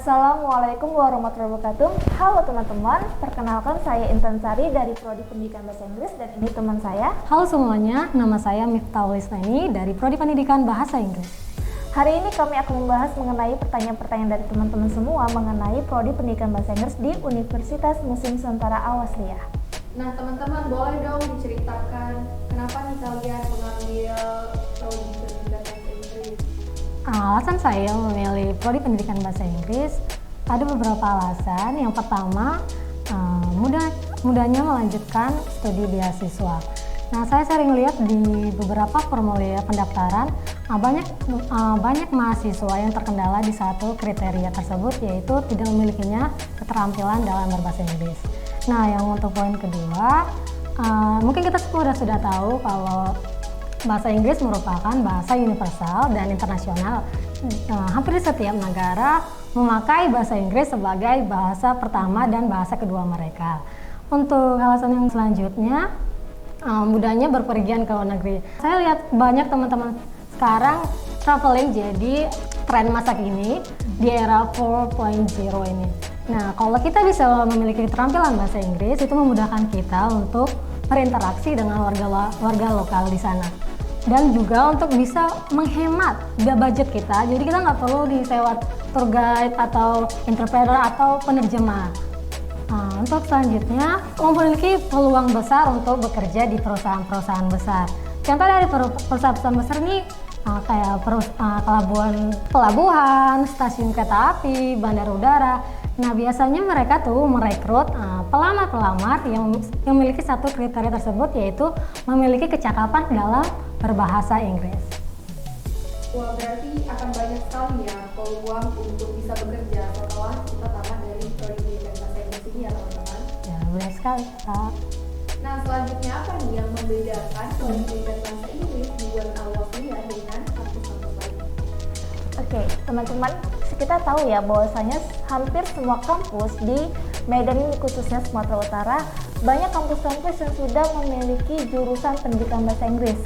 Assalamualaikum warahmatullahi wabarakatuh. Halo teman-teman, perkenalkan saya Intan Sari dari Prodi Pendidikan Bahasa Inggris dan ini teman saya. Halo semuanya, nama saya Miftahul Isnani dari Prodi Pendidikan Bahasa Inggris. Hari ini kami akan membahas mengenai pertanyaan-pertanyaan dari teman-teman semua mengenai Prodi Pendidikan Bahasa Inggris di Universitas Muslim Nusantara Awasriyah. Nah teman-teman, boleh dong diceritakan kenapa nih kalian mengambil Prodi Pendidikan Bahasa Inggris? Alasan saya memilih Prodi Pendidikan Bahasa Inggris ada beberapa alasan. Yang pertama, mudahnya melanjutkan studi beasiswa. Nah, saya sering lihat di beberapa formulir pendaftaran banyak mahasiswa yang terkendala di satu kriteria tersebut, yaitu tidak memilikinya keterampilan dalam berbahasa Inggris. Nah, yang untuk poin kedua, mungkin kita semua sudah tahu kalau bahasa Inggris merupakan bahasa universal dan internasional. Hampir setiap negara memakai bahasa Inggris sebagai bahasa pertama dan bahasa kedua mereka. Untuk alasan yang selanjutnya, mudahnya berpergian ke luar negeri. Saya lihat banyak teman-teman sekarang traveling jadi tren masa kini di era 4.0 ini. Nah, kalau kita bisa memiliki keterampilan bahasa Inggris, itu memudahkan kita untuk berinteraksi dengan warga lokal di sana. Dan juga untuk bisa menghemat budget kita, jadi kita nggak perlu disewa tour guide atau interpreter atau penerjemah. Untuk selanjutnya, memiliki peluang besar untuk bekerja di perusahaan-perusahaan besar. Contoh dari perusahaan besar ini kayak pelabuhan, stasiun kereta api, bandara udara. Nah, biasanya mereka tuh merekrut pelamar-pelamar yang memiliki satu kriteria tersebut, yaitu memiliki kecakapan dalam berbahasa Inggris. Wah, berarti akan banyak sekali ya peluang untuk bisa bekerja setelah kita tamat dari Prodi Pendidikan Bahasa Inggris ini ya teman-teman. Ya, benar sekali, Kak. Nah, selanjutnya apa nih yang membedakan Prodi Pendidikan Bahasa Inggris di UM Awasriyah dengan kampus-kampus lain? Oke, teman-teman, kita tahu ya bahwasanya hampir semua kampus di Medan ini, khususnya Sumatera Utara, banyak kampus-kampus yang sudah memiliki jurusan pendidikan bahasa Inggris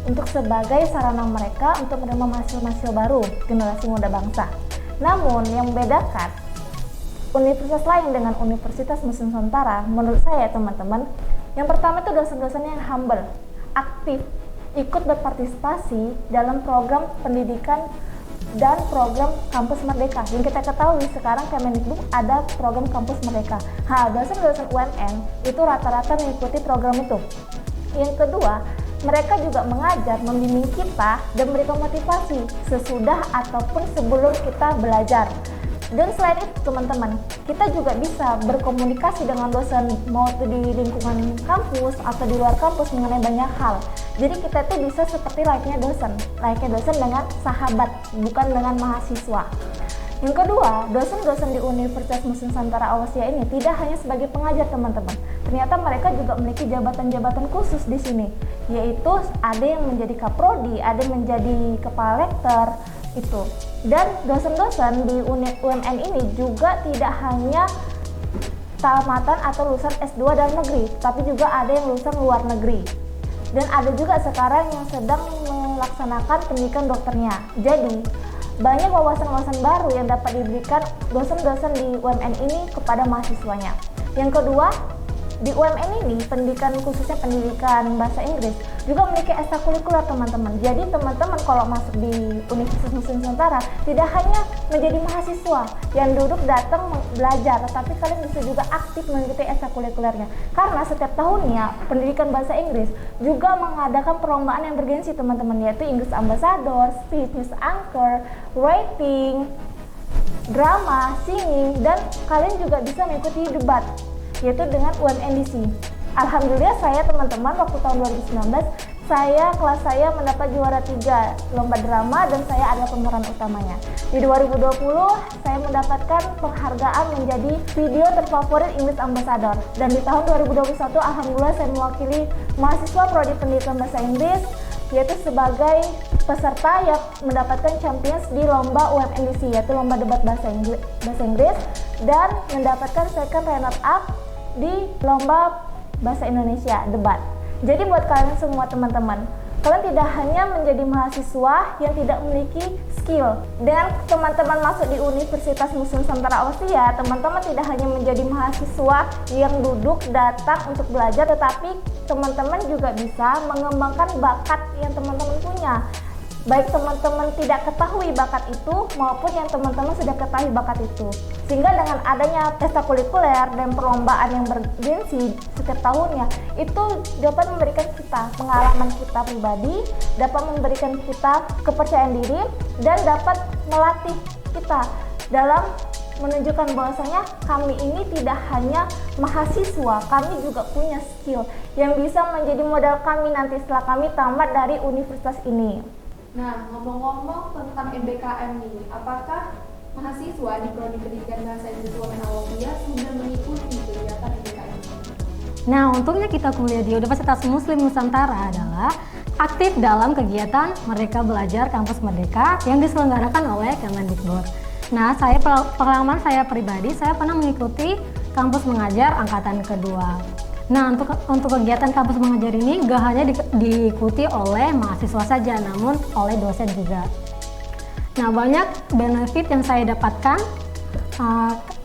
untuk sebagai sarana mereka untuk menerima mahasiswa-mahasiswa baru generasi muda bangsa. Namun yang membedakan universitas lain dengan Universitas Muslim Nusantara menurut saya teman-teman, yang pertama itu dosen-dosennya yang humble, aktif, ikut berpartisipasi dalam program pendidikan dan program Kampus Merdeka. Yang kita ketahui sekarang Kemendikbud ada program Kampus Merdeka. Dosen-dosen UMN itu rata-rata mengikuti program itu. Yang kedua, mereka juga mengajar, membimbing kita dan memberikan motivasi sesudah ataupun sebelum kita belajar. Dan selain itu teman-teman, kita juga bisa berkomunikasi dengan dosen mau itu di lingkungan kampus atau di luar kampus mengenai banyak hal. Jadi kita tuh bisa seperti layaknya dosen dengan sahabat, bukan dengan mahasiswa. Yang kedua, dosen-dosen di Universitas Muslim Nusantara Awasriyah ini tidak hanya sebagai pengajar teman-teman. Ternyata mereka juga memiliki jabatan-jabatan khusus di sini, yaitu ada yang menjadi kaprodi, ada yang menjadi kepala lektor itu. Dan dosen-dosen di UMN ini juga tidak hanya tamatan atau lulusan S2 dalam negeri, tapi juga ada yang lulusan luar negeri. Dan ada juga sekarang yang sedang melaksanakan pendidikan dokternya. Jadi banyak wawasan-wawasan baru yang dapat diberikan dosen-dosen di UMN ini kepada mahasiswanya. Yang kedua, di UMN ini pendidikan khususnya pendidikan bahasa Inggris juga memiliki ekstrakurikuler teman-teman. Jadi teman-teman kalau masuk di Universitas Muslim Nusantara tidak hanya menjadi mahasiswa yang duduk datang belajar, tetapi kalian bisa juga aktif mengikuti ekstrakurikulernya. Karena setiap tahunnya pendidikan bahasa Inggris juga mengadakan perlombaan yang bergensi teman-teman, yaitu English Ambassador, Speech, Miss Anchor, Writing, drama, singing, dan kalian juga bisa mengikuti debat, yaitu dengan UMNDC. Alhamdulillah saya teman-teman waktu tahun 2019 kelas saya mendapat juara 3 lomba drama dan saya adalah pemeran utamanya. Di 2020 saya mendapatkan penghargaan menjadi video terfavorit English Ambassador, dan di tahun 2021 alhamdulillah saya mewakili mahasiswa Prodi Pendidikan Bahasa Inggris yaitu sebagai peserta yang mendapatkan champions di lomba UMNDC, yaitu lomba debat bahasa Inggris, dan mendapatkan second runner up di lomba bahasa Indonesia debat. Jadi buat kalian semua teman-teman, Kalian tidak hanya menjadi mahasiswa yang tidak memiliki skill. Dengan teman-teman masuk di Universitas Muslim Nusantara Awasia, teman-teman tidak hanya menjadi mahasiswa yang duduk datang untuk belajar, tetapi teman-teman juga bisa mengembangkan bakat yang teman-teman punya. Baik teman-teman tidak ketahui bakat itu maupun yang teman-teman sudah ketahui bakat itu. Sehingga dengan adanya ekstrakurikuler dan perlombaan yang bergengsi setiap tahunnya, itu dapat memberikan kita pengalaman kita pribadi, dapat memberikan kita kepercayaan diri, dan dapat melatih kita dalam menunjukkan bahwasanya kami ini tidak hanya mahasiswa, kami juga punya skill yang bisa menjadi modal kami nanti setelah kami tamat dari universitas ini. Nah, ngomong-ngomong tentang MBKM nih, apakah mahasiswa di Prodi Pendidikan Bahasa Inggris UMN Awasia sudah mengikuti kegiatan MBKM ini? Nah, untuknya kita kuliah di Universitas Muslim Nusantara adalah aktif dalam kegiatan Merdeka Belajar Kampus Merdeka yang diselenggarakan oleh Kemendikbud. Nah, pengalaman saya pribadi, saya pernah mengikuti kampus mengajar angkatan kedua. Nah, untuk kegiatan kampus mengajar ini gak hanya diikuti oleh mahasiswa saja, namun oleh dosen juga. Nah, banyak benefit yang saya dapatkan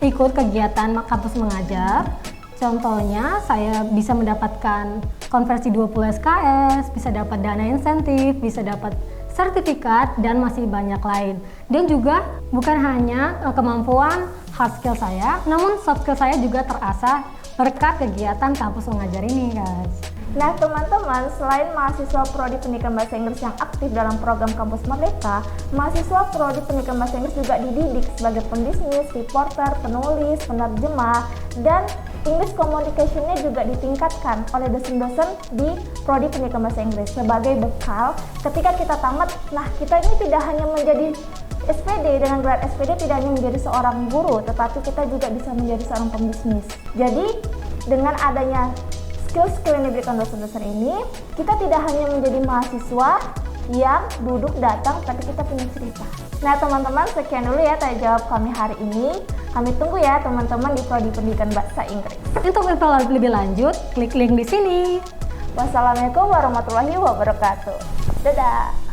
ikut kegiatan kampus mengajar. Contohnya, saya bisa mendapatkan konversi 20 SKS, bisa dapat dana insentif, bisa dapat sertifikat, dan masih banyak lain. Dan juga bukan hanya kemampuan hard skill saya, namun soft skill saya juga terasah berkat kegiatan kampus mengajar ini, guys. Nah teman-teman, selain mahasiswa Prodi Pendidikan Bahasa Inggris yang aktif dalam program Kampus Merdeka, mahasiswa Prodi Pendidikan Bahasa Inggris juga dididik sebagai pembisnis, reporter, penulis, penerjemah, dan English communication-nya juga ditingkatkan oleh dosen-dosen di Prodi Pendidikan Bahasa Inggris sebagai bekal ketika kita tamat. Nah, kita ini tidak hanya menjadi SPD, dengan gelar SPD tidak hanya menjadi seorang guru, tetapi kita juga bisa menjadi seorang pembisnis. Jadi, dengan adanya skill-skill yang diberikan dosen-dosen ini, kita tidak hanya menjadi mahasiswa yang duduk datang, tapi kita punya cerita. Nah teman-teman, sekian dulu ya tanya jawab kami hari ini. Kami tunggu ya teman-teman di Prodi Pendidikan Bahasa Inggris. Untuk info lebih lanjut, klik link di sini. Wassalamualaikum warahmatullahi wabarakatuh. Dadah.